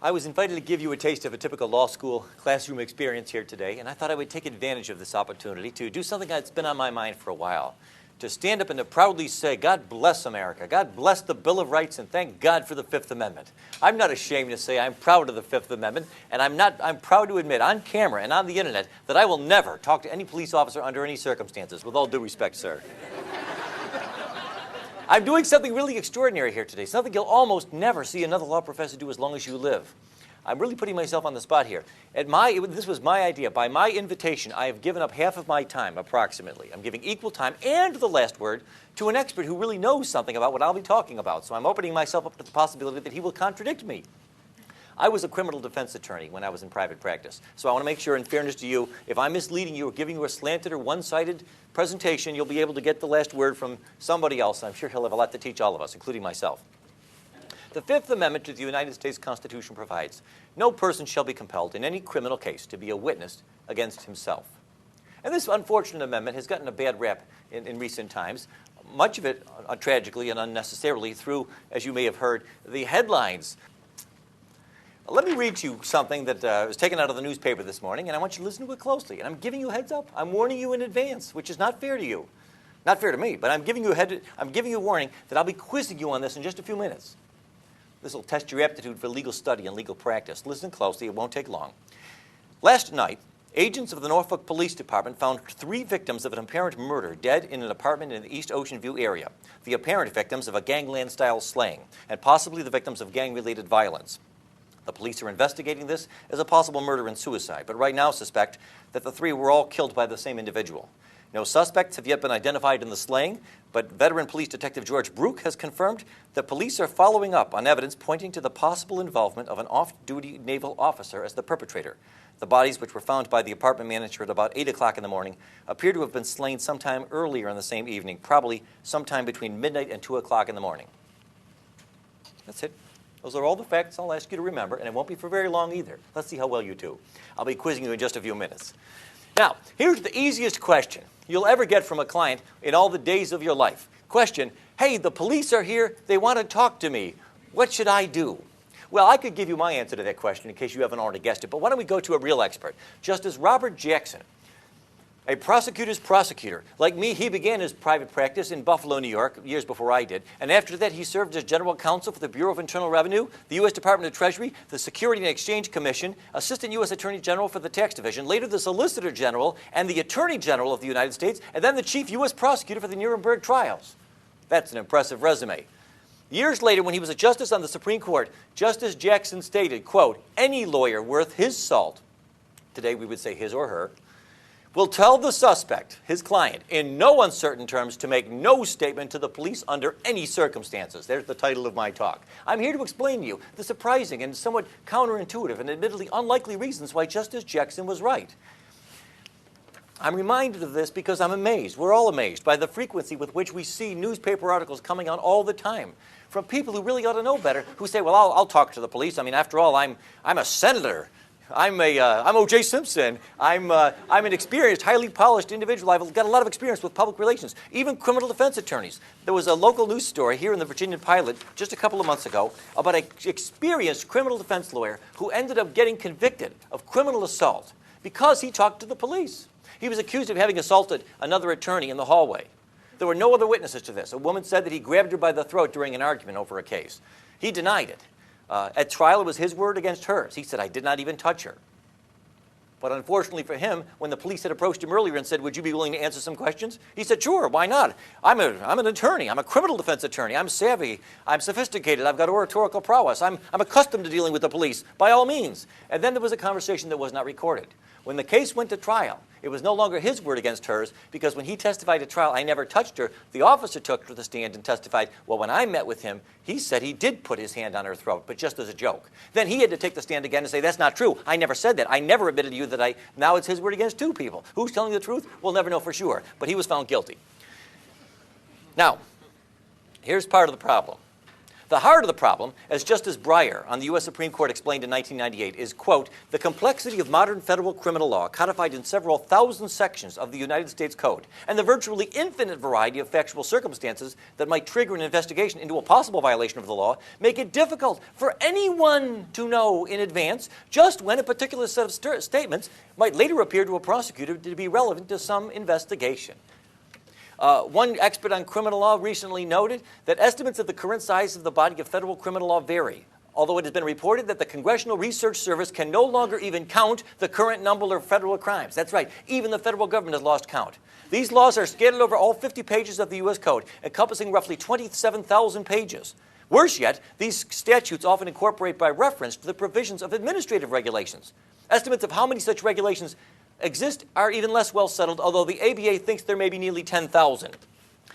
I was invited to give you a taste of a typical law school classroom experience here today, and I thought I would take advantage of this opportunity to do something that's been on my mind for a while. To stand up and to proudly say, God bless America, God bless the Bill of Rights, and thank God for the Fifth Amendment. I'm not ashamed to say I'm proud of the Fifth Amendment, and I'm proud to admit on camera and on the internet that I will never talk to any police officer under any circumstances, with all due respect, sir. I'm doing something really extraordinary here today, something you'll almost never see another law professor do as long as you live. I'm really putting myself on the spot here. This was my idea. By my invitation, I have given up half of my time, approximately. I'm giving equal time and the last word to an expert who really knows something about what I'll be talking about. So I'm opening myself up to the possibility that he will contradict me. I was a criminal defense attorney when I was in private practice. So I want to make sure, in fairness to you, if I'm misleading you or giving you a slanted or one-sided presentation, you'll be able to get the last word from somebody else. I'm sure he'll have a lot to teach all of us, including myself. The Fifth Amendment to the United States Constitution provides, no person shall be compelled in any criminal case to be a witness against himself. And this unfortunate amendment has gotten a bad rap in recent times, much of it tragically and unnecessarily through, as you may have heard, the headlines. Let me read you something that was taken out of the newspaper this morning, and I want you to listen to it closely. And I'm giving you a heads up. I'm warning you in advance, which is not fair to you. Not fair to me, but I'm giving you a warning that I'll be quizzing you on this in just a few minutes. This will test your aptitude for legal study and legal practice. Listen closely, it won't take long. Last night, agents of the Norfolk Police Department found 3 victims of an apparent murder dead in an apartment in the East Ocean View area. The apparent victims of a gangland-style slaying, and possibly the victims of gang-related violence. The police are investigating this as a possible murder and suicide, but right now suspect that the 3 were all killed by the same individual. No suspects have yet been identified in the slaying, but veteran police detective George Brook has confirmed that police are following up on evidence pointing to the possible involvement of an off-duty naval officer as the perpetrator. The bodies, which were found by the apartment manager at about 8 o'clock in the morning, appear to have been slain sometime earlier in the same evening, probably sometime between midnight and 2 o'clock in the morning. That's it. Those are all the facts I'll ask you to remember, and it won't be for very long either. Let's see how well you do. I'll be quizzing you in just a few minutes. Now, here's the easiest question you'll ever get from a client in all the days of your life. Question, hey, the police are here. They want to talk to me. What should I do? Well, I could give you my answer to that question in case you haven't already guessed it, but why don't we go to a real expert? Justice Robert Jackson, a prosecutor's prosecutor. Like me, he began his private practice in Buffalo, New York, years before I did. And after that, he served as general counsel for the Bureau of Internal Revenue, the U.S. Department of Treasury, the Security and Exchange Commission, Assistant U.S. Attorney General for the Tax Division, later the Solicitor General and the Attorney General of the United States, and then the Chief U.S. Prosecutor for the Nuremberg trials. That's an impressive resume. Years later, when he was a justice on the Supreme Court, Justice Jackson stated, quote, any lawyer worth his salt, today we would say his or her, will tell the suspect, his client, in no uncertain terms to make no statement to the police under any circumstances. There's the title of my talk. I'm here to explain to you the surprising and somewhat counterintuitive and admittedly unlikely reasons why Justice Jackson was right. I'm reminded of this because I'm amazed, we're all amazed, by the frequency with which we see newspaper articles coming out all the time from people who really ought to know better, who say, well, I'll talk to the police. I mean, after all, I'm a senator. I'm O.J. Simpson. I'm an experienced, highly polished individual. I've got a lot of experience with public relations, even criminal defense attorneys. There was a local news story here in the Virginia Pilot just a couple of months ago about an experienced criminal defense lawyer who ended up getting convicted of criminal assault because he talked to the police. He was accused of having assaulted another attorney in the hallway. There were no other witnesses to this. A woman said that he grabbed her by the throat during an argument over a case. He denied it. At trial, it was his word against hers. He said, I did not even touch her. But unfortunately for him, when the police had approached him earlier and said, would you be willing to answer some questions? He said, sure, why not? I'm an attorney. I'm a criminal defense attorney. I'm savvy. I'm sophisticated. I've got oratorical prowess. I'm accustomed to dealing with the police, by all means. And then there was a conversation that was not recorded. When the case went to trial, it was no longer his word against hers, because when he testified at trial, I never touched her. The officer took her to the stand and testified, well, when I met with him, he said he did put his hand on her throat, but just as a joke. Then he had to take the stand again and say, that's not true. I never said that. I never admitted to you that now it's his word against 2 people. Who's telling the truth? We'll never know for sure. But he was found guilty. Now, here's part of the problem. The heart of the problem, as Justice Breyer on the U.S. Supreme Court explained in 1998, is, quote, the complexity of modern federal criminal law codified in several thousand sections of the United States Code and the virtually infinite variety of factual circumstances that might trigger an investigation into a possible violation of the law make it difficult for anyone to know in advance just when a particular set of statements might later appear to a prosecutor to be relevant to some investigation. One expert on criminal law recently noted that estimates of the current size of the body of federal criminal law vary, although it has been reported that the Congressional Research Service can no longer even count the current number of federal crimes. That's right, even the federal government has lost count. These laws are scattered over all 50 pages of the U.S. Code, encompassing roughly 27,000 pages. Worse yet, these statutes often incorporate by reference to the provisions of administrative regulations. Estimates of how many such regulations exist are even less well settled, although the ABA thinks there may be nearly 10,000.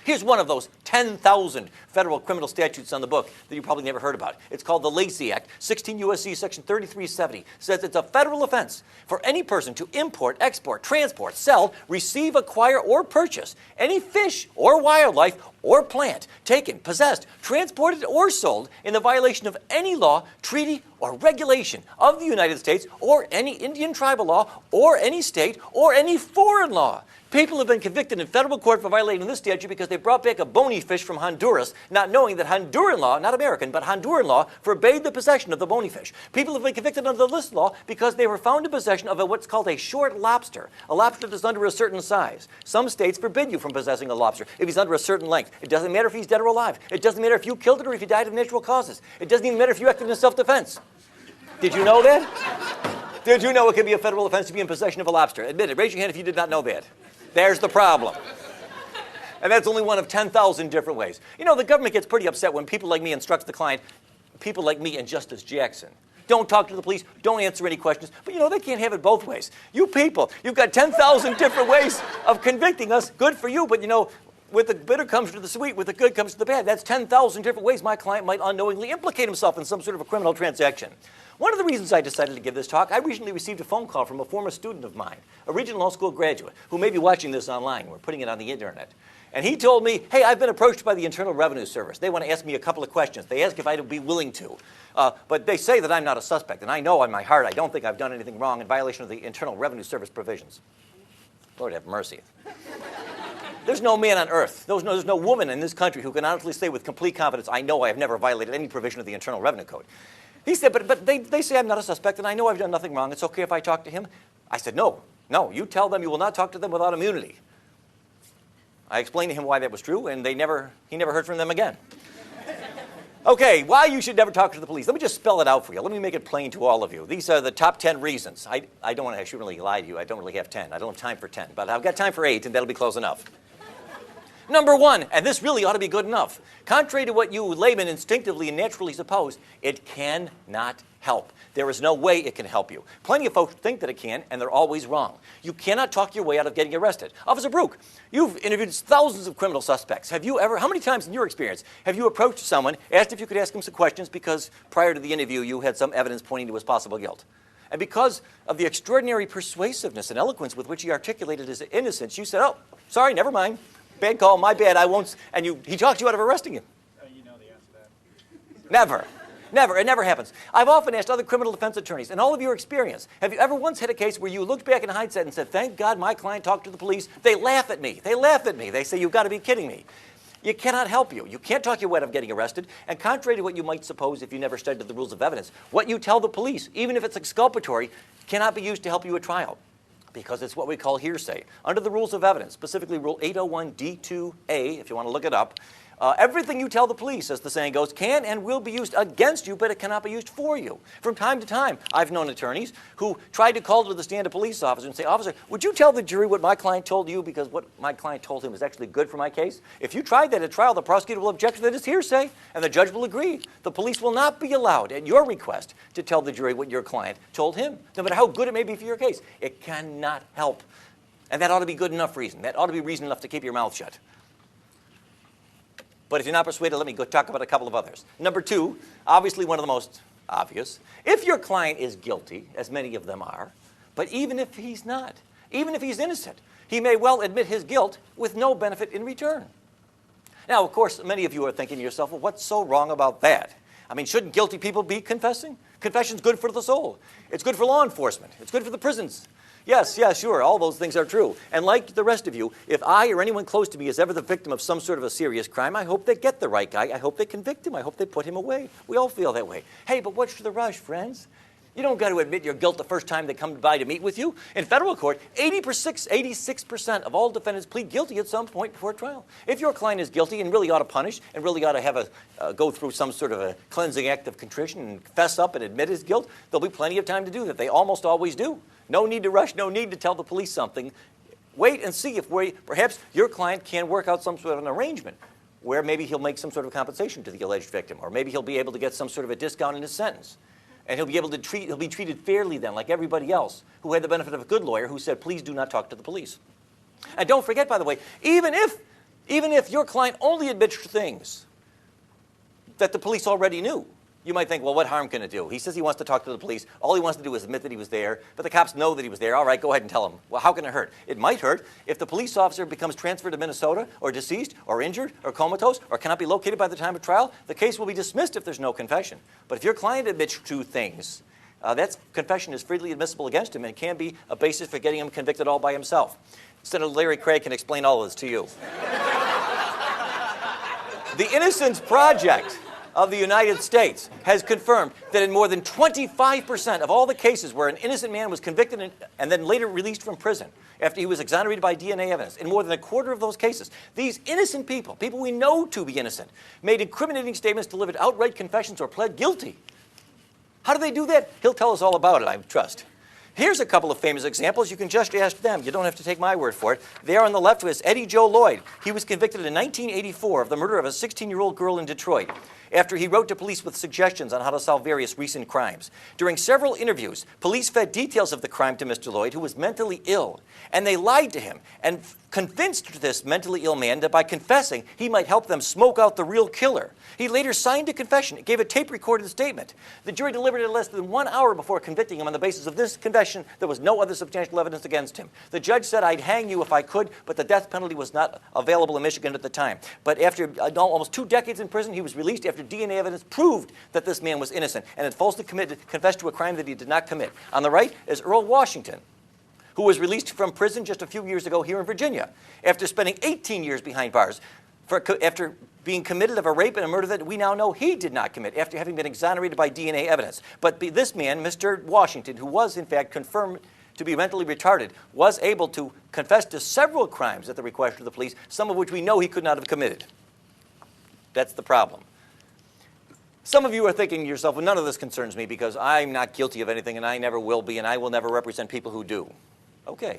Here's one of those 10,000 federal criminal statutes on the book that you probably never heard about. It's called the Lacey Act. 16 U.S.C. Section 3370 says it's a federal offense for any person to import, export, transport, sell, receive, acquire, or purchase any fish or wildlife or plant taken, possessed, transported, or sold in the violation of any law, treaty, or regulation of the United States or any Indian tribal law or any state or any foreign law. People have been convicted in federal court for violating this statute because they brought back a bony fish from Honduras, not knowing that Honduran law, not American, but Honduran law, forbade the possession of the bony fish. People have been convicted under this law because they were found in possession of what's called a short lobster, a lobster that's under a certain size. Some states forbid you from possessing a lobster if he's under a certain length. It doesn't matter if he's dead or alive. It doesn't matter if you killed it or if you died of natural causes. It doesn't even matter if you acted in self-defense. Did you know that? Did you know it can be a federal offense to be in possession of a lobster? Admit it. Raise your hand if you did not know that. There's the problem. And that's only one of 10,000 different ways. You know, the government gets pretty upset when people like me instructs the client, people like me and Justice Jackson, don't talk to the police, don't answer any questions. But you know, they can't have it both ways. You people, you've got 10,000 different ways of convicting us. Good for you, but you know, with the bitter comes to the sweet, with the good comes to the bad. That's 10,000 different ways my client might unknowingly implicate himself in some sort of a criminal transaction. One of the reasons I decided to give this talk, I recently received a phone call from a former student of mine, a Regional Law School graduate, who may be watching this online. We're putting it on the internet. And he told me, hey, I've been approached by the Internal Revenue Service. They want to ask me a couple of questions. They ask if I'd be willing to. But they say that I'm not a suspect. And I know in my heart I don't think I've done anything wrong in violation of the Internal Revenue Service provisions. Lord have mercy. There's no man on earth, there's no woman in this country who can honestly say with complete confidence, I know I have never violated any provision of the Internal Revenue Code. He said, but they say I'm not a suspect and I know I've done nothing wrong. It's okay if I talk to him? I said, no, you tell them you will not talk to them without immunity. I explained to him why that was true, and he never heard from them again. Okay, why you should never talk to the police. Let me just spell it out for you. Let me make it plain to all of you. These are the top 10 reasons. I shouldn't really lie to you. I don't really have 10. I don't have time for 10, but I've got time for 8, and that'll be close enough. Number 1, and this really ought to be good enough. Contrary to what you laymen instinctively and naturally suppose, it cannot help. There is no way it can help you. Plenty of folks think that it can, and they're always wrong. You cannot talk your way out of getting arrested. Officer Brook, you've interviewed thousands of criminal suspects. Have you ever, how many times in your experience, have you approached someone, asked if you could ask him some questions because prior to the interview you had some evidence pointing to his possible guilt? And because of the extraordinary persuasiveness and eloquence with which he articulated his innocence, you said, oh, sorry, never mind. Bad call, my bad, I won't. And he talked you out of arresting him. You know the answer to that. Never. It never happens. I've often asked other criminal defense attorneys, in all of your experience, have you ever once had a case where you looked back in hindsight and said, thank God my client talked to the police? They laugh at me. They say, you've got to be kidding me. You cannot help you. You can't talk your way out of getting arrested. And contrary to what you might suppose if you never studied the rules of evidence, what you tell the police, even if it's exculpatory, cannot be used to help you at trial, because it's what we call hearsay. Under the rules of evidence, specifically Rule 801D2A, if you want to look it up, everything you tell the police, as the saying goes, can and will be used against you, but it cannot be used for you. From time to time, I've known attorneys who tried to call to the stand a police officer and say, officer, would you tell the jury what my client told you because what my client told him is actually good for my case? If you tried that at trial, the prosecutor will object that it's hearsay, and the judge will agree. The police will not be allowed, at your request, to tell the jury what your client told him, no matter how good it may be for your case. It cannot help. And that ought to be good enough reason. That ought to be reason enough to keep your mouth shut. But if you're not persuaded, let me go talk about a couple of others. Number 2, obviously one of the most obvious. If your client is guilty, as many of them are, but even if he's not, even if he's innocent, he may well admit his guilt with no benefit in return. Now, of course, many of you are thinking to yourself, well, what's so wrong about that? I mean, shouldn't guilty people be confessing? Confession's good for the soul. It's good for law enforcement. It's good for the prisons. Yes, sure, all those things are true. And like the rest of you, if I or anyone close to me is ever the victim of some sort of a serious crime, I hope they get the right guy. I hope they convict him. I hope they put him away. We all feel that way. Hey, but what's the rush, friends? You don't got to admit your guilt the first time they come by to meet with you. In federal court, 86% of all defendants plead guilty at some point before trial. If your client is guilty and really ought to punish and really ought to have go through some sort of a cleansing act of contrition and fess up and admit his guilt, there'll be plenty of time to do that. They almost always do. No need to rush, no need to tell the police something. Wait and see if perhaps your client can work out some sort of an arrangement where maybe he'll make some sort of compensation to the alleged victim, or maybe he'll be able to get some sort of a discount in his sentence. And he'll be treated fairly then, like everybody else who had the benefit of a good lawyer who said, please do not talk to the police. And don't forget, by the way, even if your client only admits to things that the police already knew, you might think, well, what harm can it do? He says he wants to talk to the police. All he wants to do is admit that he was there, but the cops know that he was there. All right, go ahead and tell him. Well, how can it hurt? It might hurt if the police officer becomes transferred to Minnesota, or deceased, or injured, or comatose, or cannot be located by the time of trial. The case will be dismissed if there's no confession. But if your client admits to things, that confession is freely admissible against him and can be a basis for getting him convicted all by himself. Senator Larry Craig can explain all of this to you. The Innocence Project of the United States has confirmed that in more than 25% of all the cases where an innocent man was convicted and then later released from prison after he was exonerated by DNA evidence, in more than a quarter of those cases, these innocent people we know to be innocent, made incriminating statements, delivered outright confessions, or pled guilty. How do they do that? He'll tell us all about it, I trust. Here's a couple of famous examples. You can just ask them. You don't have to take my word for it. There on the left was Eddie Joe Lloyd. He was convicted in 1984 of the murder of a 16-year-old girl in Detroit after he wrote to police with suggestions on how to solve various recent crimes. During several interviews, police fed details of the crime to Mr. Lloyd, who was mentally ill, and they lied to him and convinced this mentally ill man that by confessing, he might help them smoke out the real killer. He later signed a confession, gave a tape-recorded statement. The jury delivered it less than 1 hour before convicting him on the basis of this confession. There was no other substantial evidence against him. The judge said, I'd hang you if I could, but the death penalty was not available in Michigan at the time. But after almost 2 decades in prison, he was released after DNA evidence proved that this man was innocent and had falsely confessed to a crime that he did not commit. On the right is Earl Washington, who was released from prison just a few years ago here in Virginia after spending 18 years behind bars after being committed of a rape and a murder that we now know he did not commit after having been exonerated by DNA evidence. But this man, Mr. Washington, who was in fact confirmed to be mentally retarded, was able to confess to several crimes at the request of the police, some of which we know he could not have committed. That's the problem. Some of you are thinking to yourself, well, none of this concerns me because I'm not guilty of anything and I never will be and I will never represent people who do. Okay.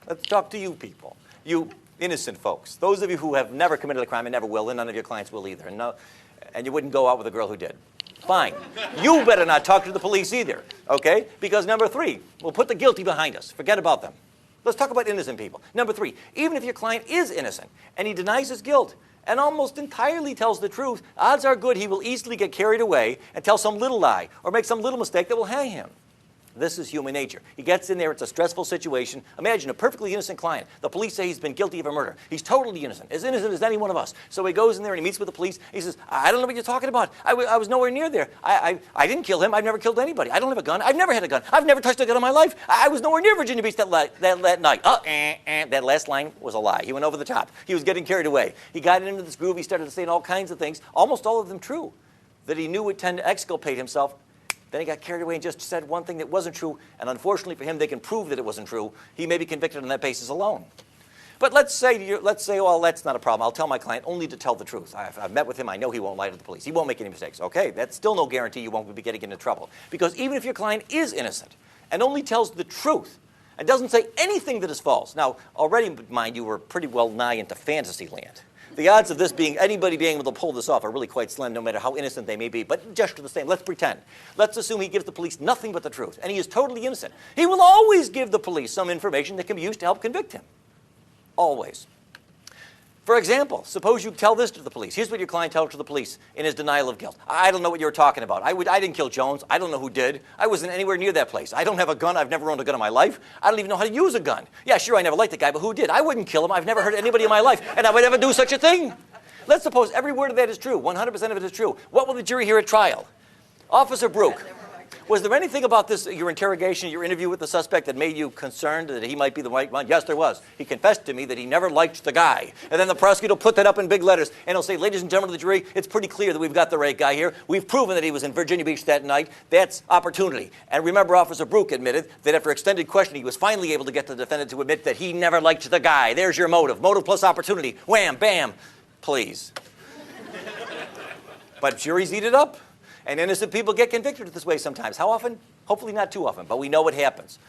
Let's talk to you people. You innocent folks. Those of you who have never committed a crime and never will, and none of your clients will either. And you wouldn't go out with a girl who did. Fine. You better not talk to the police either, okay? Because number 3, we'll put the guilty behind us. Forget about them. Let's talk about innocent people. Number 3, even if your client is innocent and he denies his guilt and almost entirely tells the truth, odds are good he will easily get carried away and tell some little lie or make some little mistake that will hang him. This is human nature. He gets in there, it's a stressful situation. Imagine a perfectly innocent client. The police say he's been guilty of a murder. He's totally innocent as any one of us. So he goes in there and he meets with the police. He says, I don't know what you're talking about. I was nowhere near there. I didn't kill him. I've never killed anybody. I don't have a gun. I've never had a gun. I've never touched a gun in my life. I was nowhere near Virginia Beach that night. That last line was a lie. He went over the top. He was getting carried away. He got into this groove. He started saying all kinds of things, almost all of them true, that he knew would tend to exculpate himself. Then he got carried away and just said one thing that wasn't true, and unfortunately for him, they can prove that it wasn't true. He may be convicted on that basis alone. But let's say, well, that's not a problem. I'll tell my client only to tell the truth. I've met with him. I know he won't lie to the police. He won't make any mistakes. Okay, that's still no guarantee you won't be getting into trouble. Because even if your client is innocent and only tells the truth and doesn't say anything that is false. Now, already, mind you, we're pretty well nigh into fantasy land. The odds of anybody being able to pull this off are really quite slim, no matter how innocent they may be. But just the same, let's pretend. Let's assume he gives the police nothing but the truth, and he is totally innocent. He will always give the police some information that can be used to help convict him. Always. For example, suppose you tell this to the police. Here's what your client tells to the police in his denial of guilt. I don't know what you were talking about. I didn't kill Jones. I don't know who did. I wasn't anywhere near that place. I don't have a gun. I've never owned a gun in my life. I don't even know how to use a gun. Yeah, sure, I never liked the guy, but who did? I wouldn't kill him. I've never hurt anybody in my life, and I would never do such a thing. Let's suppose every word of that is true. 100% of it is true. What will the jury hear at trial? Officer Brook, was there anything about this, your interrogation, your interview with the suspect that made you concerned that he might be the right one? Yes, there was. He confessed to me that he never liked the guy. And then the prosecutor will put that up in big letters, and he'll say, ladies and gentlemen of the jury, it's pretty clear that we've got the right guy here. We've proven that he was in Virginia Beach that night. That's opportunity. And remember, Officer Brook admitted that after extended questioning, he was finally able to get the defendant to admit that he never liked the guy. There's your motive. Motive plus opportunity. Wham, bam, please. But juries eat it up. And innocent people get convicted this way sometimes. How often? Hopefully not too often, but we know what happens.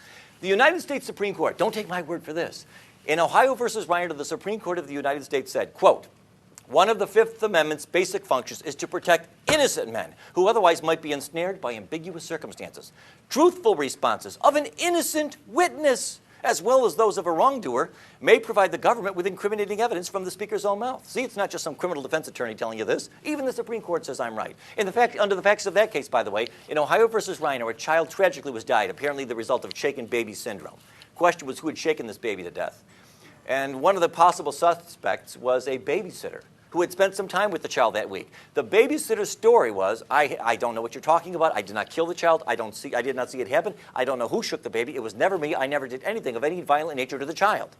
The United States Supreme Court, don't take my word for this. In Ohio versus Reiner, the Supreme Court of the United States said, quote, one of the Fifth Amendment's basic functions is to protect innocent men who otherwise might be ensnared by ambiguous circumstances. Truthful responses of an innocent witness, as well as those of a wrongdoer, may provide the government with incriminating evidence from the speaker's own mouth. See, it's not just some criminal defense attorney telling you this. Even the Supreme Court says I'm right. Under the facts of that case, by the way, in Ohio versus Reiner, a child tragically was died, apparently the result of shaken baby syndrome. Question was who had shaken this baby to death. And one of the possible suspects was a babysitter who had spent some time with the child that week. The babysitter's story was, I don't know what you're talking about. I did not kill the child. I did not see it happen. I don't know who shook the baby. It was never me. I never did anything of any violent nature to the child.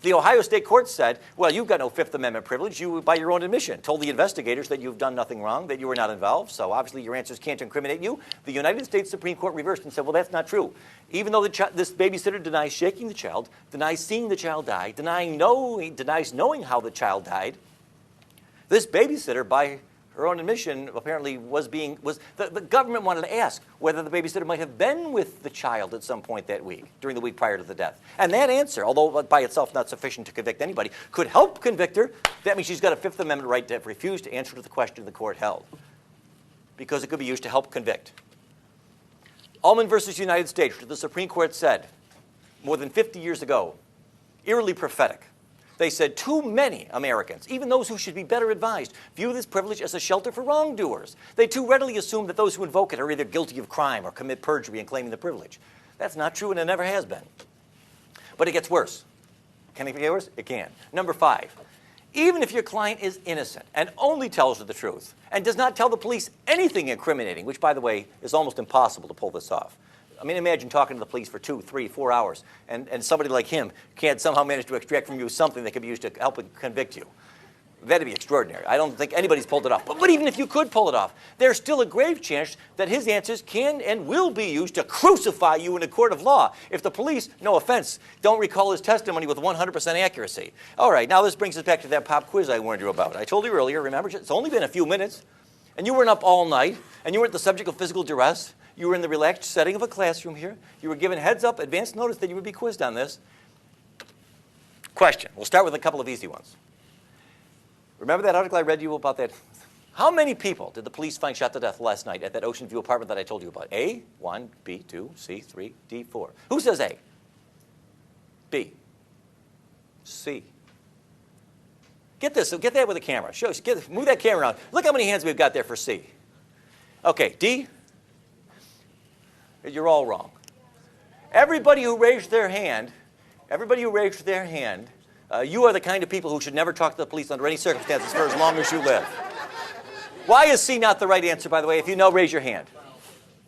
The Ohio State Court said, well, you've got no Fifth Amendment privilege. You, by your own admission, told the investigators that you've done nothing wrong, that you were not involved, so obviously your answers can't incriminate you. The United States Supreme Court reversed and said, well, that's not true. Even though this babysitter denies shaking the child, denies seeing the child die, denies knowing how the child died, this babysitter, by her own admission, apparently the government wanted to ask whether the babysitter might have been with the child at some point that week, during the week prior to the death. And that answer, although by itself not sufficient to convict anybody, could help convict her. That means she's got a Fifth Amendment right to refuse to answer to the question the court held, because it could be used to help convict. Ullman versus United States, the Supreme Court said more than 50 years ago, eerily prophetic. They said too many Americans, even those who should be better advised, view this privilege as a shelter for wrongdoers. They too readily assume that those who invoke it are either guilty of crime or commit perjury in claiming the privilege. That's not true, and it never has been. But it gets worse. Can it get worse? It can. Number 5, even if your client is innocent and only tells the truth and does not tell the police anything incriminating, which, by the way, is almost impossible to pull this off. I mean, imagine talking to the police for 2, 3, 4 hours, and somebody like him can't somehow manage to extract from you something that could be used to help convict you. That'd be extraordinary. I don't think anybody's pulled it off. But even if you could pull it off, there's still a grave chance that his answers can and will be used to crucify you in a court of law if the police, no offense, don't recall his testimony with 100% accuracy. All right, now this brings us back to that pop quiz I warned you about. I told you earlier, remember, it's only been a few minutes, and you weren't up all night, and you weren't the subject of physical duress. You were in the relaxed setting of a classroom here. You were given heads up, advance notice that you would be quizzed on this. Question. We'll start with a couple of easy ones. Remember that article I read you about that? How many people did the police find shot to death last night at that Ocean View apartment that I told you about? A, 1, B, 2, C, 3, D, 4. Who says A? B. C. Get this. Get that with a camera. Move that camera around. Look how many hands we've got there for C. Okay, D. You're all wrong. Everybody who raised their hand, you are the kind of people who should never talk to the police under any circumstances for as long as you live. Why is C not the right answer, by the way? If you know, raise your hand.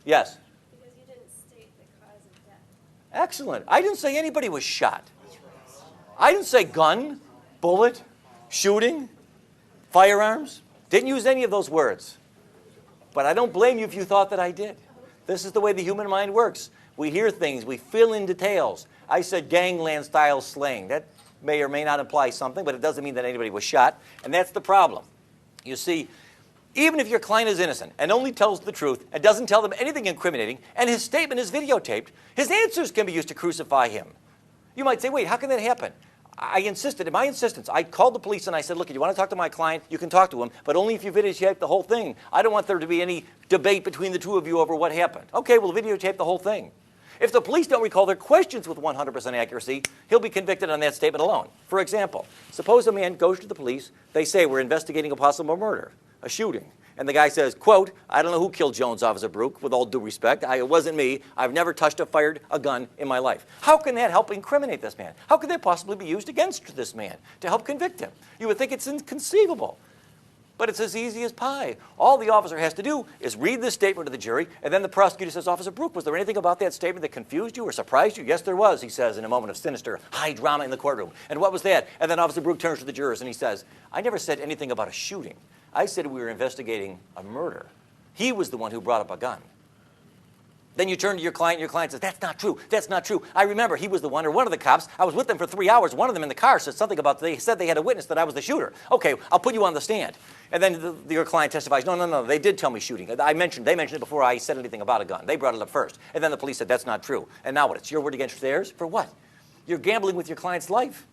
Yes? Because you didn't state the cause of death. Excellent. I didn't say anybody was shot. I didn't say gun, bullet, shooting, firearms. Didn't use any of those words. But I don't blame you if you thought that I did. This is the way the human mind works. We hear things. We fill in details. I said gangland-style slaying. That may or may not imply something, but it doesn't mean that anybody was shot. And that's the problem. You see, even if your client is innocent and only tells the truth and doesn't tell them anything incriminating, and his statement is videotaped, his answers can be used to crucify him. You might say, wait, how can that happen? I insisted, at my insistence, I called the police and I said, look, if you want to talk to my client, you can talk to him, but only if you videotape the whole thing. I don't want there to be any debate between the two of you over what happened. Okay, we'll videotape the whole thing. If the police don't recall their questions with 100% accuracy, he'll be convicted on that statement alone. For example, suppose a man goes to the police. They say, we're investigating a possible murder, a shooting. And the guy says, quote, I don't know who killed Jones, Officer Brook, with all due respect. It wasn't me. I've never touched or fired a gun in my life. How can that help incriminate this man? How could that possibly be used against this man to help convict him? You would think it's inconceivable. But it's as easy as pie. All the officer has to do is read this statement to the jury, and then the prosecutor says, Officer Brook, was there anything about that statement that confused you or surprised you? Yes, there was, he says in a moment of sinister, high drama in the courtroom. And what was that? And then Officer Brook turns to the jurors and he says, I never said anything about a shooting. I said we were investigating a murder. He was the one who brought up a gun. Then you turn to your client, and your client says, that's not true, that's not true. I remember he was the one, or one of the cops. I was with them for 3 hours. One of them in the car said something about, they said they had a witness that I was the shooter. Okay, I'll put you on the stand. And then your client testifies, no, they did tell me shooting. They mentioned it before I said anything about a gun. They brought it up first. And then the police said, that's not true. And now what? It's your word against theirs? For what? You're gambling with your client's life.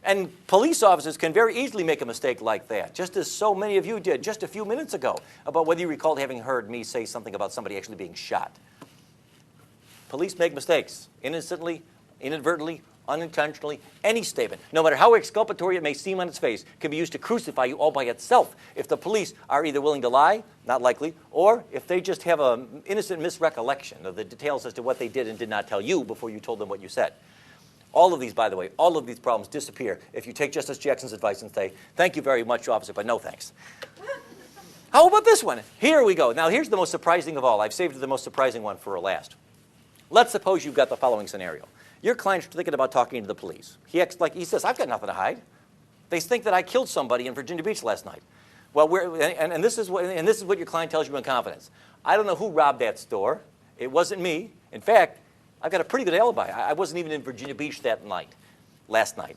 And police officers can very easily make a mistake like that, just as so many of you did just a few minutes ago, about whether you recalled having heard me say something about somebody actually being shot. Police make mistakes, innocently, inadvertently, unintentionally. Any statement, no matter how exculpatory it may seem on its face, can be used to crucify you all by itself if the police are either willing to lie, not likely, or if they just have an innocent misrecollection of the details as to what they did and did not tell you before you told them what you said. All of these, by the way, all of these problems disappear if you take Justice Jackson's advice and say, thank you very much, officer, but no thanks. How about this one? Here we go. Now, here's the most surprising of all. I've saved the most surprising one for last. Let's suppose you've got the following scenario. Your client's thinking about talking to the police. He acts like, he says, I've got nothing to hide. They think that I killed somebody in Virginia Beach last night. Well, this is what your client tells you in confidence. I don't know who robbed that store. It wasn't me. In fact, I've got a pretty good alibi. I wasn't even in Virginia Beach that night, last night.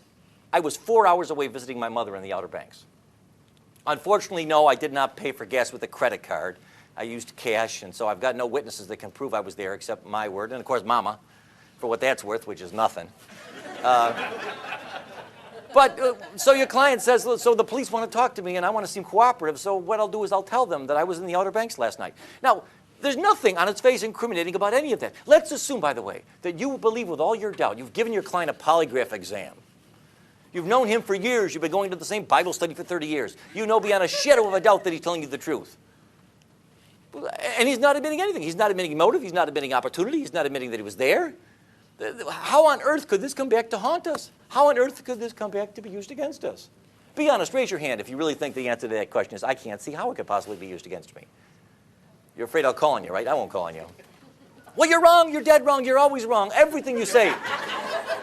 I was 4 hours away visiting my mother in the Outer Banks. Unfortunately, no, I did not pay for gas with a credit card. I used cash, and so I've got no witnesses that can prove I was there except my word, and of course, Mama, for what that's worth, which is nothing. So your client says, so the police want to talk to me, and I want to seem cooperative, so what I'll do is I'll tell them that I was in the Outer Banks last night. Now, there's nothing on its face incriminating about any of that. Let's assume, by the way, that you believe with all your doubt. You've given your client a polygraph exam. You've known him for years. You've been going to the same Bible study for 30 years. You know beyond a shadow of a doubt that he's telling you the truth. And he's not admitting anything. He's not admitting motive. He's not admitting opportunity. He's not admitting that he was there. How on earth could this come back to haunt us? How on earth could this come back to be used against us? Be honest. Raise your hand if you really think the answer to that question is, I can't see how it could possibly be used against me. You're afraid I'll call on you, right? I won't call on you. Well, you're wrong. You're dead wrong. You're always wrong. Everything you say,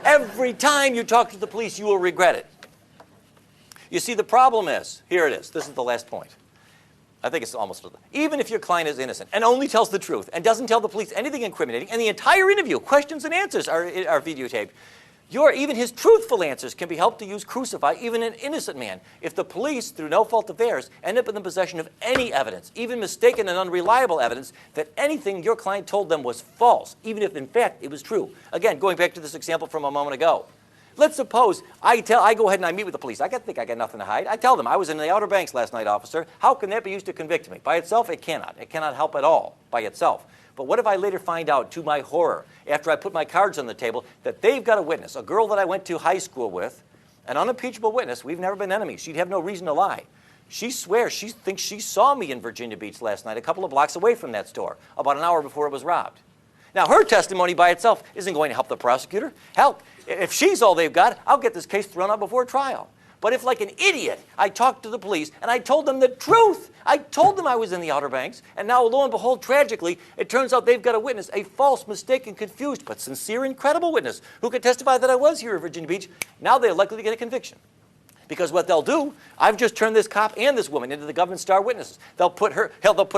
every time you talk to the police, you will regret it. You see, the problem is, here it is. This is the last point. I think it's almost, even if your client is innocent and only tells the truth and doesn't tell the police anything incriminating, and the entire interview, questions and answers are videotaped, even his truthful answers can be helped to use crucify even an innocent man if the police, through no fault of theirs, end up in the possession of any evidence, even mistaken and unreliable evidence, that anything your client told them was false, even if in fact it was true. Again, going back to this example from a moment ago. Let's suppose I go ahead and I meet with the police. I think I got nothing to hide. I tell them I was in the Outer Banks last night, officer. How can that be used to convict me? By itself, it cannot. It cannot help at all by itself. But what if I later find out, to my horror, after I put my cards on the table, that they've got a witness, a girl that I went to high school with, an unimpeachable witness. We've never been enemies. She'd have no reason to lie. She swears she thinks she saw me in Virginia Beach last night, a couple of blocks away from that store, about an hour before it was robbed. Now, her testimony by itself isn't going to help the prosecutor. Hell, if she's all they've got, I'll get this case thrown out before trial. But if, like an idiot, I talked to the police and I told them the truth, I told them I was in the Outer Banks, and now, lo and behold, tragically, it turns out they've got a witness, a false, mistaken, confused, but sincere and credible witness who could testify that I was here in Virginia Beach. Now they're likely to get a conviction. Because what they'll do, I've just turned this cop and this woman into the government star witnesses. They'll put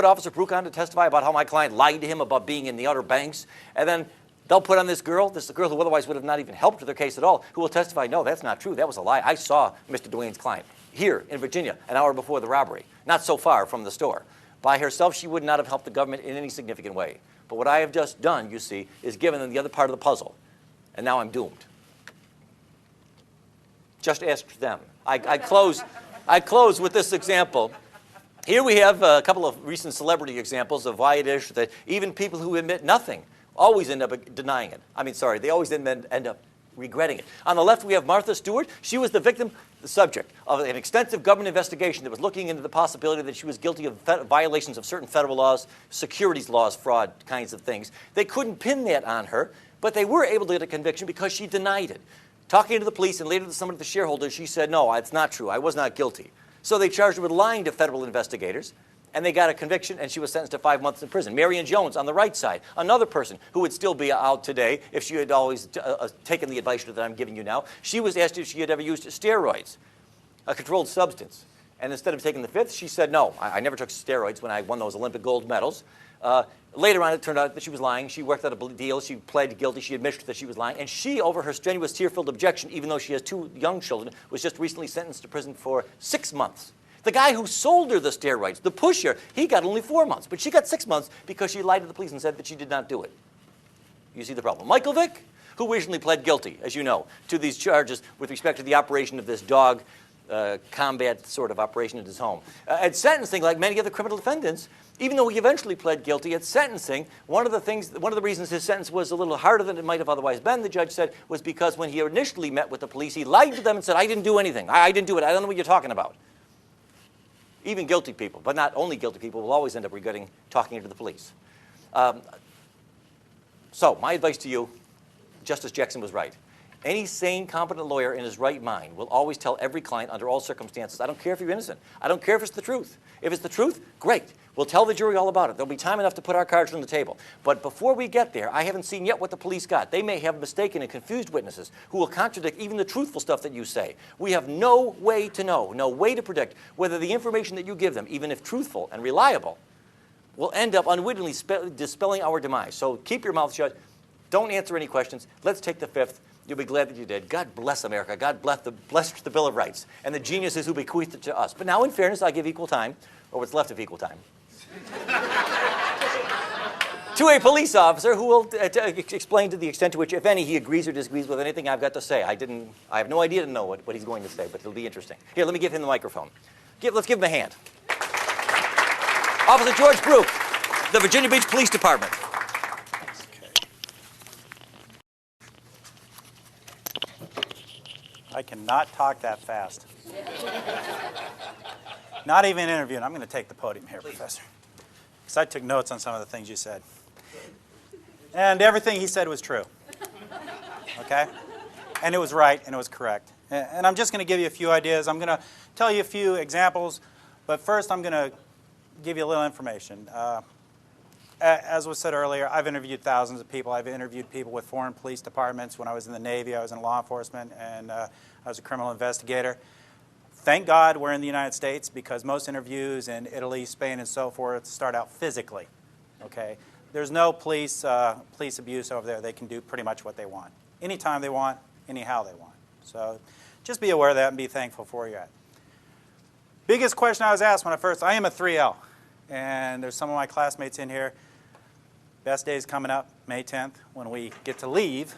Officer Brook on to testify about how my client lied to him about being in the Outer Banks, and then they'll put on this girl who otherwise would have not even helped with their case at all, who will testify, no, that's not true. That was a lie. I saw Mr. Duane's client here in Virginia an hour before the robbery, not so far from the store. By herself, she would not have helped the government in any significant way. But what I have just done, you see, is given them the other part of the puzzle. And now I'm doomed. Just ask them. I close with this example. Here we have a couple of recent celebrity examples of why it is that even people who admit nothing always end up denying it. I mean, sorry, they always end up regretting it. On the left, we have Martha Stewart. She was the victim, the subject of an extensive government investigation that was looking into the possibility that she was guilty of violations of certain federal laws, securities laws, fraud kinds of things. They couldn't pin that on her, but they were able to get a conviction because she denied it. Talking to the police and later to some of the shareholders, she said, no, it's not true. I was not guilty. So they charged her with lying to federal investigators, and they got a conviction, and she was sentenced to 5 months in prison. Marion Jones, on the right side, another person who would still be out today if she had always taken the advice that I'm giving you now. She was asked if she had ever used steroids, a controlled substance. And instead of taking the fifth, she said, no, I never took steroids when I won those Olympic gold medals. Later on, it turned out that she was lying. She worked out a deal. She pled guilty. She admitted that she was lying. And she, over her strenuous, tear-filled objection, even though she has 2 young children, was just recently sentenced to prison for 6 months. The guy who sold her the steroids, the pusher, he got only 4 months. But she got 6 months because she lied to the police and said that she did not do it. You see the problem. Michael Vick, who recently pled guilty, as you know, to these charges with respect to the operation of this dog combat sort of operation at his home. At sentencing, like many other criminal defendants, even though he eventually pled guilty at sentencing, one of the reasons his sentence was a little harder than it might have otherwise been, the judge said, was because when he initially met with the police, he lied to them and said, I didn't do anything. I didn't do it. I don't know what you're talking about. Even guilty people, but not only guilty people, will always end up regretting talking to the police. So my advice to you, Justice Jackson was right. Any sane, competent lawyer in his right mind will always tell every client under all circumstances, I don't care if you're innocent. I don't care if it's the truth. If it's the truth, great. We'll tell the jury all about it. There'll be time enough to put our cards on the table. But before we get there, I haven't seen yet what the police got. They may have mistaken and confused witnesses who will contradict even the truthful stuff that you say. We have no way to know, no way to predict whether the information that you give them, even if truthful and reliable, will end up unwittingly dispelling our demise. So keep your mouth shut. Don't answer any questions. Let's take the fifth. You'll be glad that you did. God bless America. God bless the Bill of Rights and the geniuses who bequeathed it to us. But now, in fairness, I give equal time, or what's left of equal time, to a police officer who will explain to the extent to which, if any, he agrees or disagrees with anything I've got to say. I have no idea to know what he's going to say, but it'll be interesting. Here, let me give him the microphone. Let's give him a hand. Officer George Brook, the Virginia Beach Police Department. I cannot talk that fast. Not even interviewing. I'm going to take the podium here, Professor. Because I took notes on some of the things you said. And everything he said was true. Okay? And it was right, and it was correct. And I'm just going to give you a few ideas. I'm going to tell you a few examples. But first, I'm going to give you a little information. As was said earlier, I've interviewed thousands of people. I've interviewed people with foreign police departments. When I was in the Navy, I was in law enforcement, and I was a criminal investigator. Thank God we're in the United States, because most interviews in Italy, Spain, and so forth start out physically. Okay? There's no police abuse over there. They can do pretty much what they want. Anytime they want, anyhow they want. So just be aware of that and be thankful for where you're at. Biggest question I was asked when I am a 3L, and there's some of my classmates in here. Best day is coming up, May 10th, when we get to leave.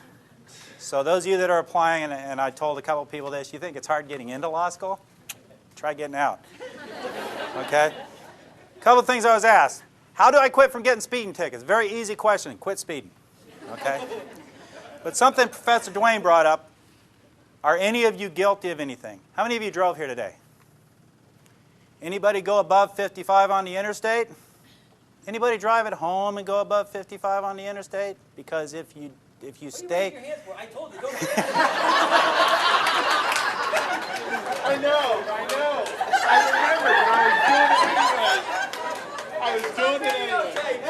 So those of you that are applying, and I told a couple people this, you think it's hard getting into law school? Try getting out. Okay? A couple of things I was asked. How do I quit from getting speeding tickets? Very easy question. Quit speeding. Okay? But something Professor Dwayne brought up, are any of you guilty of anything? How many of you drove here today? Anybody go above 55 on the interstate? Anybody drive at home and go above 55 on the interstate? Because if you stay... What are you waving your hands for? I told you, go I know. I remember, but I was doing it anyway.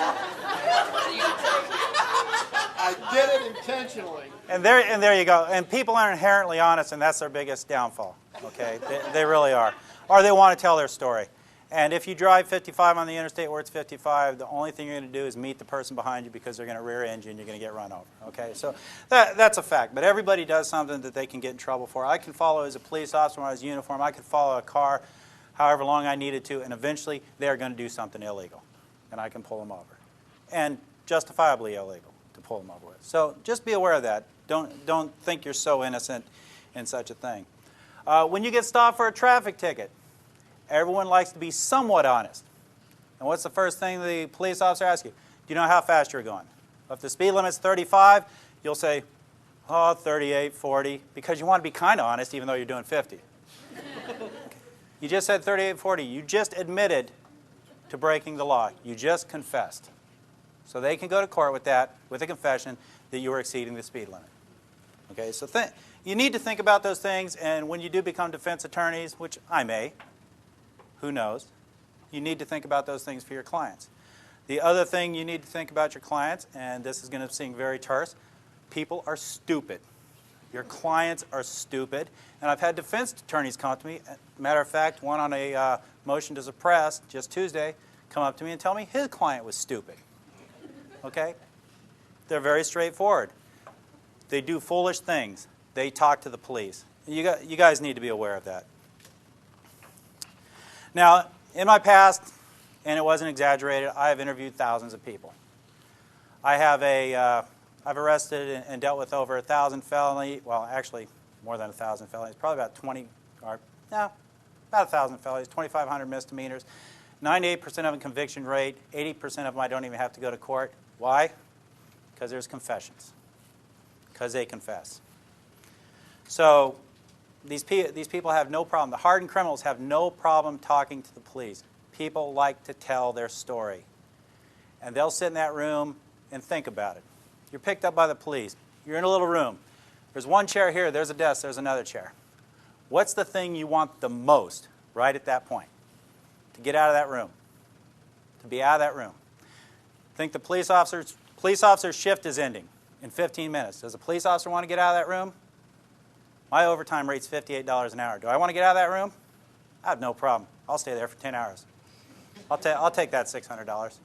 I did it intentionally. And there you go. And people are inherently honest, and that's their biggest downfall. Okay, they really are. Or they want to tell their story. And if you drive 55 on the interstate where it's 55, the only thing you're going to do is meet the person behind you, because they're going to rear end you and you're going to get run over. Okay, so that's a fact. But everybody does something that they can get in trouble for. I can follow as a police officer when I was in uniform. I could follow a car however long I needed to, and eventually they're going to do something illegal, and I can pull them over, and justifiably illegal to pull them over with. So just be aware of that. Don't think you're so innocent in such a thing. When you get stopped for a traffic ticket, everyone likes to be somewhat honest. And what's the first thing the police officer asks you? Do you know how fast you're going? If the speed limit's 35, you'll say, oh, 38, 40, because you want to be kind of honest even though you're doing 50. You just said 38, 40. You just admitted to breaking the law. You just confessed. So they can go to court with that, with a confession that you were exceeding the speed limit. Okay, so you need to think about those things, and when you do become defense attorneys, which I may, who knows, you need to think about those things for your clients. The other thing you need to think about your clients, and this is going to seem very terse, people are stupid. Your clients are stupid. And I've had defense attorneys come up to me. Matter of fact, one on a motion to suppress just Tuesday come up to me and tell me his client was stupid. Okay? They're very straightforward. They do foolish things. They talk to the police. You guys need to be aware of that. Now, in my past, and it wasn't exaggerated, I have interviewed thousands of people. I've arrested and dealt with over 1,000 felonies. Well, actually, more than 1,000 felonies. Probably about 20, or no, about 1,000 felonies, 2,500 misdemeanors. 98% of them conviction rate. 80% of them I don't even have to go to court. Why? Because there's confessions. Because they confess. So these people have no problem. The hardened criminals have no problem talking to the police. People like to tell their story. And they'll sit in that room and think about it. You're picked up by the police. You're in a little room. There's one chair here. There's a desk. There's another chair. What's the thing you want the most right at that point? To get out of that room. To be out of that room. Think the police officer's shift is ending in 15 minutes. Does a police officer want to get out of that room? My overtime rate's $58 an hour. Do I want to get out of that room? I have no problem. I'll stay there for 10 hours. I'll take that $600.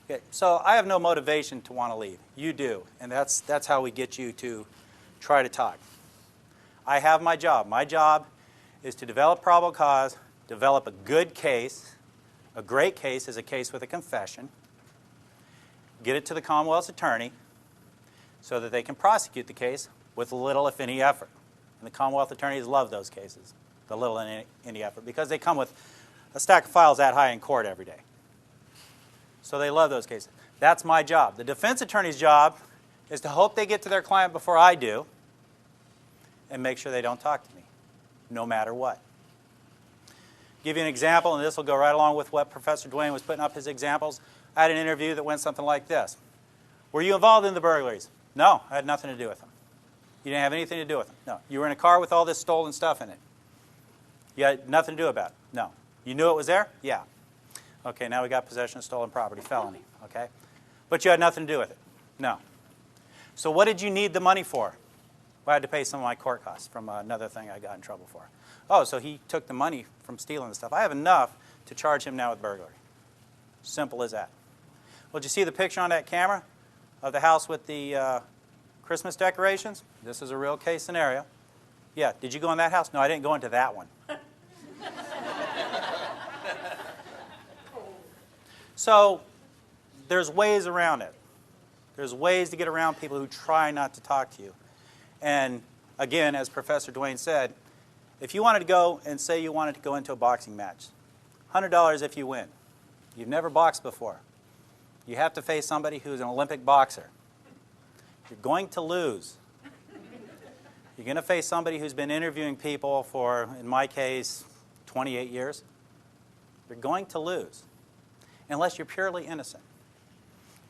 Okay, so I have no motivation to want to leave. You do, and that's how we get you to try to talk. I have my job. My job is to develop probable cause, develop a good case. A great case is a case with a confession. Get it to the Commonwealth's attorney so that they can prosecute the case with little, if any, effort. And the Commonwealth attorneys love those cases, the little and any effort, because they come with a stack of files that high in court every day. So they love those cases. That's my job. The defense attorney's job is to hope they get to their client before I do and make sure they don't talk to me, no matter what. Give you an example, and this will go right along with what Professor Dwayne was putting up his examples. I had an interview that went something like this. Were you involved in the burglaries? No, I had nothing to do with them. You didn't have anything to do with them? No. You were in a car with all this stolen stuff in it? You had nothing to do about it? No. You knew it was there? Yeah. Okay, now we got possession of stolen property, felony, okay? But you had nothing to do with it? No. So what did you need the money for? Well, I had to pay some of my court costs from another thing I got in trouble for. Oh, so he took the money from stealing the stuff. I have enough to charge him now with burglary. Simple as that. Well, did you see the picture on that camera of the house with the Christmas decorations? This is a real case scenario. Yeah, did you go in that house? No, I didn't go into that one. So there's ways around it. There's ways to get around people who try not to talk to you. And again, as Professor Dwayne said, if you wanted to go and say you wanted to go into a boxing match, $100 if you win. You've never boxed before. You have to face somebody who's an Olympic boxer. You're going to lose. You're going to face somebody who's been interviewing people for, in my case, 28 years. You're going to lose, unless you're purely innocent.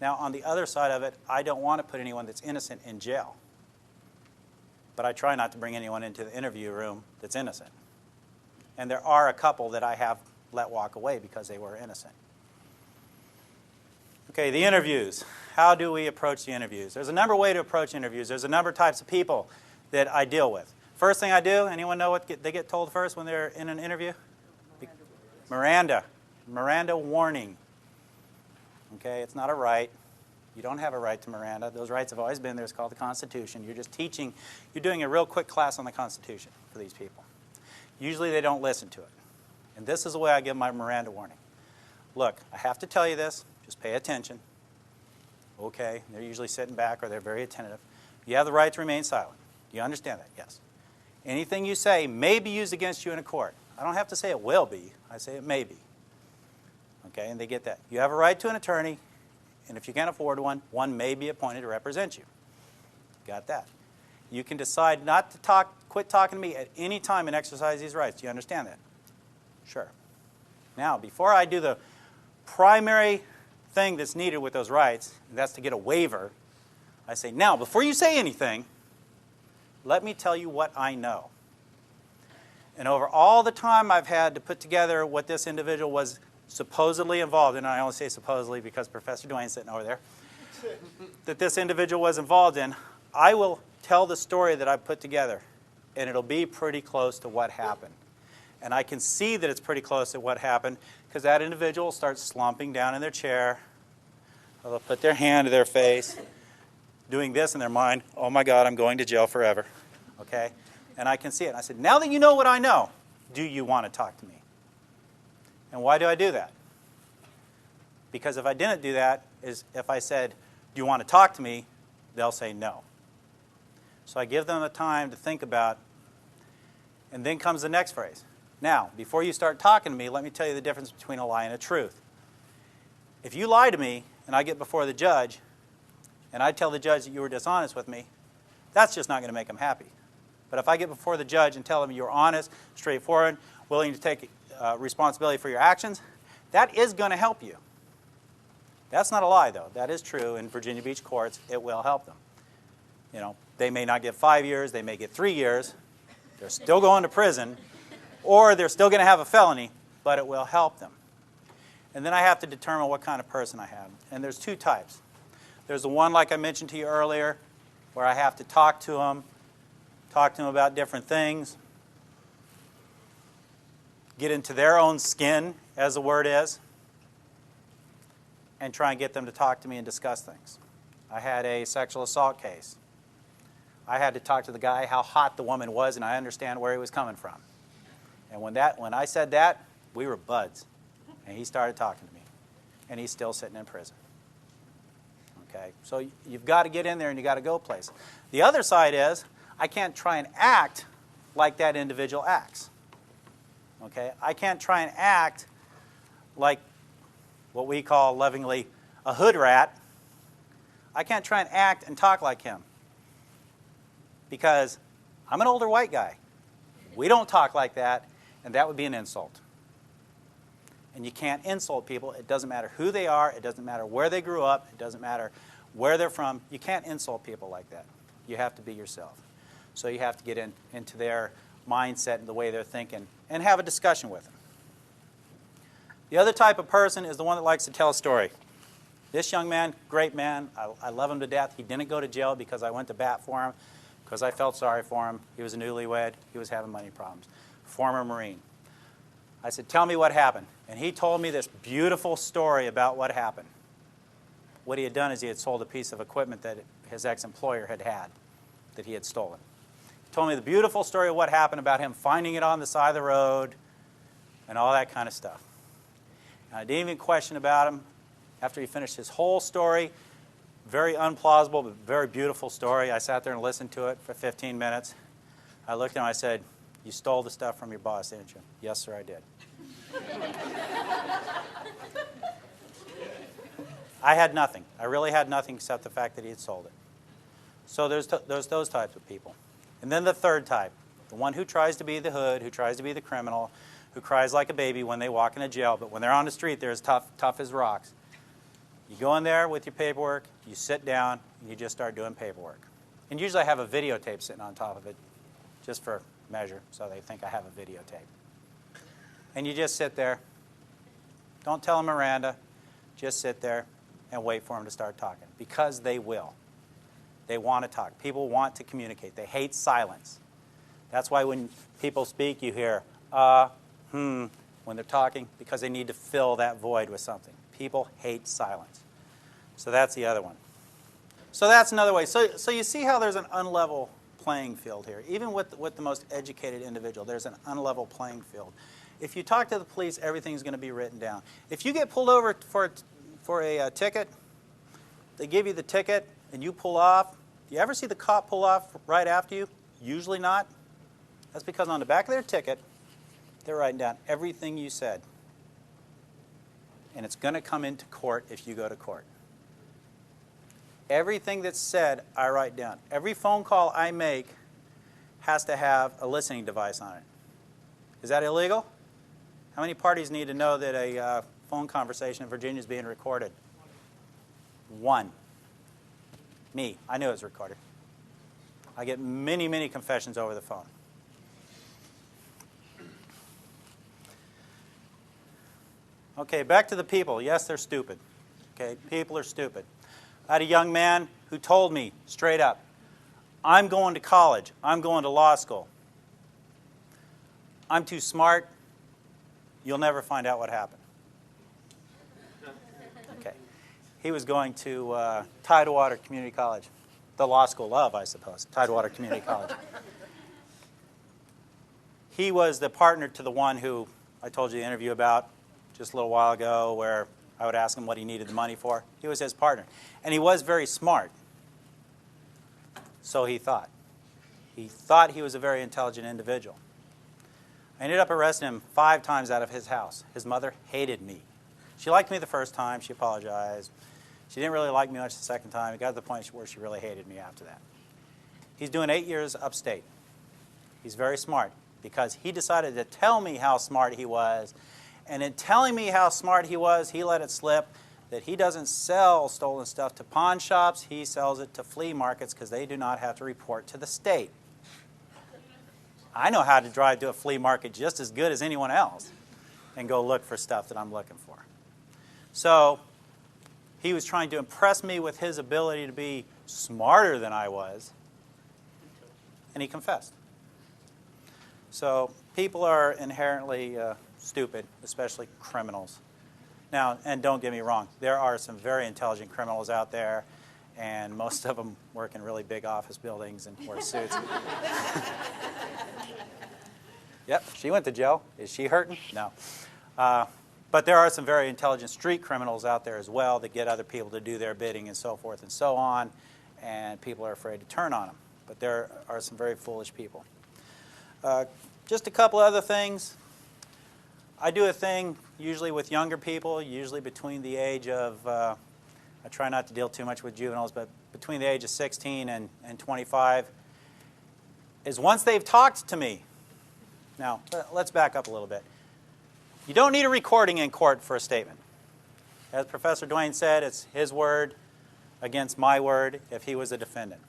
Now, on the other side of it, I don't want to put anyone that's innocent in jail. But I try not to bring anyone into the interview room that's innocent. And there are a couple that I have let walk away because they were innocent. Okay, the interviews. How do we approach the interviews? There's a number of ways to approach interviews. There's a number of types of people that I deal with. First thing I do, anyone know what they get told first when they're in an interview? Miranda. Miranda warning. Okay, it's not a right. You don't have a right to Miranda. Those rights have always been there. It's called the Constitution. You're just teaching. You're doing a real quick class on the Constitution for these people. Usually they don't listen to it. And this is the way I give my Miranda warning. Look, I have to tell you this. Just pay attention. Okay, they're usually sitting back or they're very attentive. You have the right to remain silent. Do you understand that? Yes. Anything you say may be used against you in a court. I don't have to say it will be. I say it may be. Okay, and they get that. You have a right to an attorney, And if you can't afford one, one may be appointed to represent you. Got that? You can decide not to quit talking to me at any time and exercise these rights. Do you understand that? Sure. Now, before I do the primary thing that's needed with those rights, that's to get a waiver, I say, now, before you say anything, let me tell you what I know. And over all the time I've had to put together what this individual was supposedly involved in, and I only say supposedly because Professor Duane's sitting over there, that this individual was involved in, I will tell the story that I've put together, and it'll be pretty close to what happened. And I can see that it's pretty close to what happened because that individual starts slumping down in their chair. They'll put their hand to their face, doing this in their mind, oh my God, I'm going to jail forever. Okay? And I can see it. And I said, now that you know what I know, do you want to talk to me? And why do I do that? Because if I didn't do that, is if I said, do you want to talk to me, they'll say no. So I give them the time to think about, and then comes the next phrase. Now, before you start talking to me, let me tell you the difference between a lie and a truth. If you lie to me, and I get before the judge, and I tell the judge that you were dishonest with me, that's just not going to make him happy. But if I get before the judge and tell him you're honest, straightforward, willing to take responsibility for your actions, that is going to help you. That's not a lie, though. That is true in Virginia Beach courts. It will help them. You know, they may not get 5 years. They may get 3 years. They're still going to prison, or they're still going to have a felony, but it will help them. And then I have to determine what kind of person I have. And there's two types. There's the one, like I mentioned to you earlier, where I have to talk to them about different things, get into their own skin, as the word is, and try and get them to talk to me and discuss things. I had a sexual assault case. I had to talk to the guy how hot the woman was, and I understand where he was coming from. And when I said that, we were buds. And he started talking to me. And he's still sitting in prison. Okay? So you've got to get in there and you've got to go places. The other side is, I can't try and act like that individual acts. Okay? I can't try and act like what we call lovingly a hood rat. I can't try and act and talk like him. Because I'm an older white guy. We don't talk like that, and that would be an insult. And you can't insult people. It doesn't matter who they are. It doesn't matter where they grew up. It doesn't matter where they're from. You can't insult people like that. You have to be yourself. So you have to get into their mindset and the way they're thinking and have a discussion with them. The other type of person is the one that likes to tell a story. This young man, great man. I love him to death. He didn't go to jail because I went to bat for him, because I felt sorry for him. He was a newlywed. He was having money problems. Former Marine. I said, tell me what happened. And he told me this beautiful story about what happened. What he had done is he had sold a piece of equipment that his ex-employer had that he had stolen. He told me the beautiful story of what happened about him finding it on the side of the road and all that kind of stuff. And I didn't even question about him. After he finished his whole story, very unplausible but very beautiful story, I sat there and listened to it for 15 minutes. I looked at him and I said, you stole the stuff from your boss, didn't you? Yes, sir, I did. I had nothing. I really had nothing except the fact that he had sold it. So there's those types of people. And then the third type, the one who tries to be the hood, who tries to be the criminal, who cries like a baby when they walk into jail, but when they're on the street, they're as tough as rocks. You go in there with your paperwork, you sit down, and you just start doing paperwork. And usually I have a videotape sitting on top of it, just for measure, so they think I have a videotape. And you just sit there. Don't tell them Miranda. Just sit there and wait for them to start talking, because they will. They want to talk. People want to communicate. They hate silence. That's why when people speak, you hear, when they're talking, because they need to fill that void with something. People hate silence. So that's the other one. So that's another way. So you see how there's an unlevel playing field here. Even with the most educated individual, there's an unlevel playing field. If you talk to the police, everything's going to be written down. If you get pulled over for a ticket, they give you the ticket, and you pull off. Do you ever see the cop pull off right after you? Usually not. That's because on the back of their ticket, they're writing down everything you said. And it's going to come into court if you go to court. Everything that's said, I write down. Every phone call I make has to have a listening device on it. Is that illegal? How many parties need to know that a phone conversation in Virginia is being recorded? One. Me. I knew it was recorded. I get many, many confessions over the phone. Okay, back to the people. Yes, they're stupid. Okay, people are stupid. I had a young man who told me straight up, I'm going to college. I'm going to law school. I'm too smart. You'll never find out what happened. Okay. He was going to Tidewater Community College. The law school of, I suppose. Tidewater Community College. He was the partner to the one who I told you the interview about just a little while ago, where I would ask him what he needed the money for. He was his partner. And he was very smart. So he thought. He thought he was a very intelligent individual. I ended up arresting him 5 times out of his house. His mother hated me. She liked me the first time. She apologized. She didn't really like me much the second time. It got to the point where she really hated me after that. He's doing 8 years upstate. He's very smart because he decided to tell me how smart he was. And in telling me how smart he was, he let it slip that he doesn't sell stolen stuff to pawn shops. He sells it to flea markets because they do not have to report to the state. I know how to drive to a flea market just as good as anyone else and go look for stuff that I'm looking for. So he was trying to impress me with his ability to be smarter than I was, and he confessed. So people are inherently stupid, especially criminals. Now, and don't get me wrong, there are some very intelligent criminals out there, and most of them work in really big office buildings and wear suits. Yep, she went to jail. Is she hurting? No. But there are some very intelligent street criminals out there as well that get other people to do their bidding and so forth and so on, and people are afraid to turn on them. But there are some very foolish people. Just a couple other things. I do a thing usually with younger people, usually between the age of, I try not to deal too much with juveniles, but between the age of 16 and 25, is once they've talked to me. Now, let's back up a little bit. You don't need a recording in court for a statement. As Professor Duane said, it's his word against my word if he was a defendant.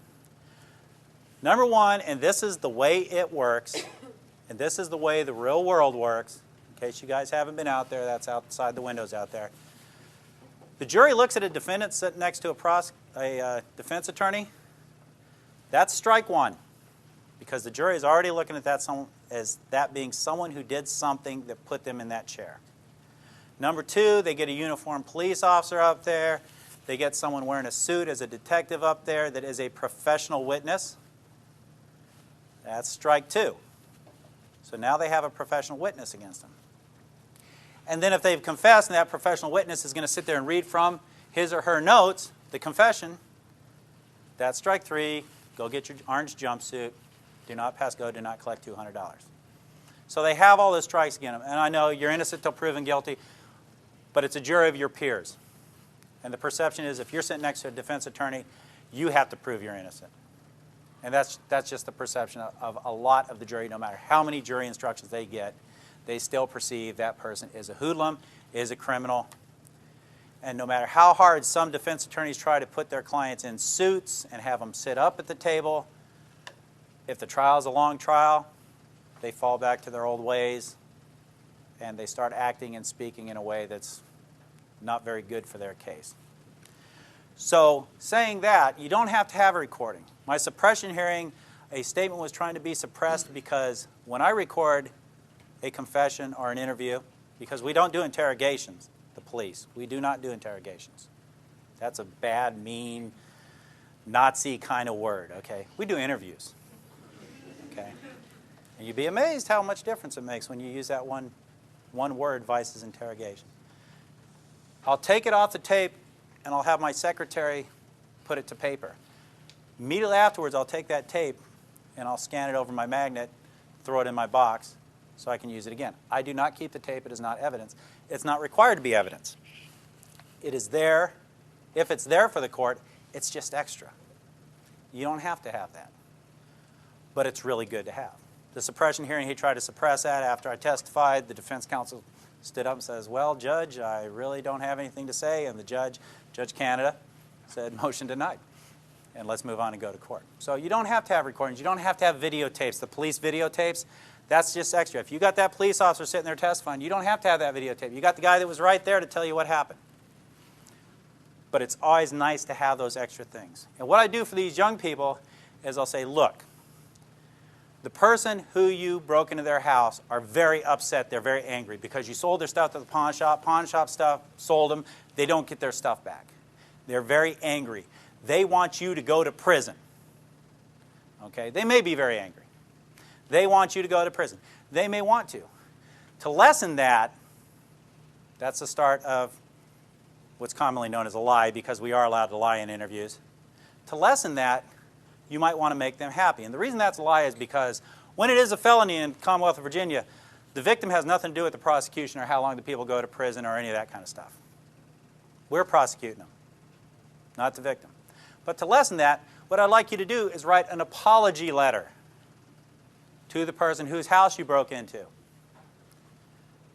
Number one, and this is the way it works, and this is the way the real world works, in case you guys haven't been out there, that's outside the windows out there. The jury looks at a defendant sitting next to a defense attorney. That's strike one, because the jury is already looking at that as that being someone who did something that put them in that chair. Number two, they get a uniformed police officer up there. They get someone wearing a suit as a detective up there that is a professional witness. That's strike two. So now they have a professional witness against them. And then if they've confessed and that professional witness is going to sit there and read from his or her notes, the confession, that's strike three. Go get your orange jumpsuit. Do not pass go. Do not collect $200. So they have all those strikes against them. And I know you're innocent till proven guilty, but it's a jury of your peers. And the perception is if you're sitting next to a defense attorney, you have to prove you're innocent. And that's just the perception of a lot of the jury. No matter how many jury instructions they get, they still perceive that person is a hoodlum, is a criminal. And no matter how hard some defense attorneys try to put their clients in suits and have them sit up at the table, if the trial is a long trial, they fall back to their old ways and they start acting and speaking in a way that's not very good for their case. So saying that, you don't have to have a recording. My suppression hearing, a statement was trying to be suppressed because when I record a confession or an interview, because we don't do interrogations, the police. We do not do interrogations. That's a bad, mean, Nazi kind of word, okay? We do interviews, okay? And you'd be amazed how much difference it makes when you use that one word versus interrogation. I'll take it off the tape and I'll have my secretary put it to paper. Immediately afterwards, I'll take that tape and I'll scan it over my magnet, throw it in my box so I can use it again. I do not keep the tape. It is not evidence. It's not required to be evidence. It is there. If it's there for the court, It's just extra. You don't have to have that. But it's really good to have. The suppression hearing, he tried to suppress that. After I testified, the defense counsel stood up and says, well, Judge, I really don't have anything to say. And the Judge Canada, said, motion denied. And let's move on and go to court. So you don't have to have recordings. You don't have to have videotapes. The police videotapes, that's just extra. If you got that police officer sitting there testifying, you don't have to have that videotape. You got the guy that was right there to tell you what happened. But it's always nice to have those extra things. And what I do for these young people is I'll say, look, the person who you broke into their house are very upset. They're very angry because you sold their stuff to the pawn shop. Pawn shop stuff, sold them. They don't get their stuff back. They're very angry. They want you to go to prison. Okay? They may be very angry. They want you to go to prison. They may want to. To lessen that, that's the start of what's commonly known as a lie, because we are allowed to lie in interviews. To lessen that, you might want to make them happy. And the reason that's a lie is because when it is a felony in the Commonwealth of Virginia, the victim has nothing to do with the prosecution or how long the people go to prison or any of that kind of stuff. We're prosecuting them, not the victim. But to lessen that, what I'd like you to do is write an apology letter to the person whose house you broke into.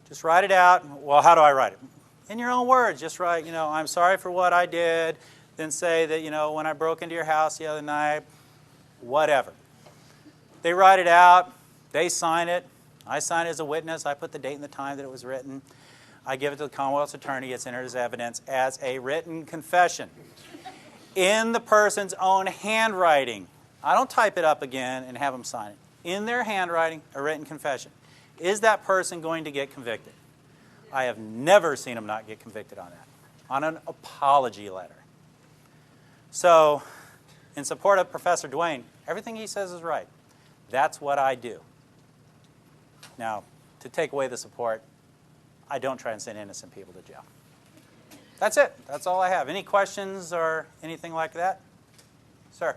Just write it out. Well, how do I write it? In your own words. Just write, I'm sorry for what I did. Then say that, when I broke into your house the other night, whatever. They write it out. They sign it. I sign it as a witness. I put the date and the time that it was written. I give it to the Commonwealth's attorney. It's entered as evidence as a written confession in the person's own handwriting. I don't type it up again and have them sign it. In their handwriting, a written confession. Is that person going to get convicted? I have never seen them not get convicted on that, on an apology letter. So, in support of Professor Duane, everything he says is right. That's what I do. Now, to take away the support, I don't try and send innocent people to jail. That's it. That's all I have. Any questions or anything like that? Sir?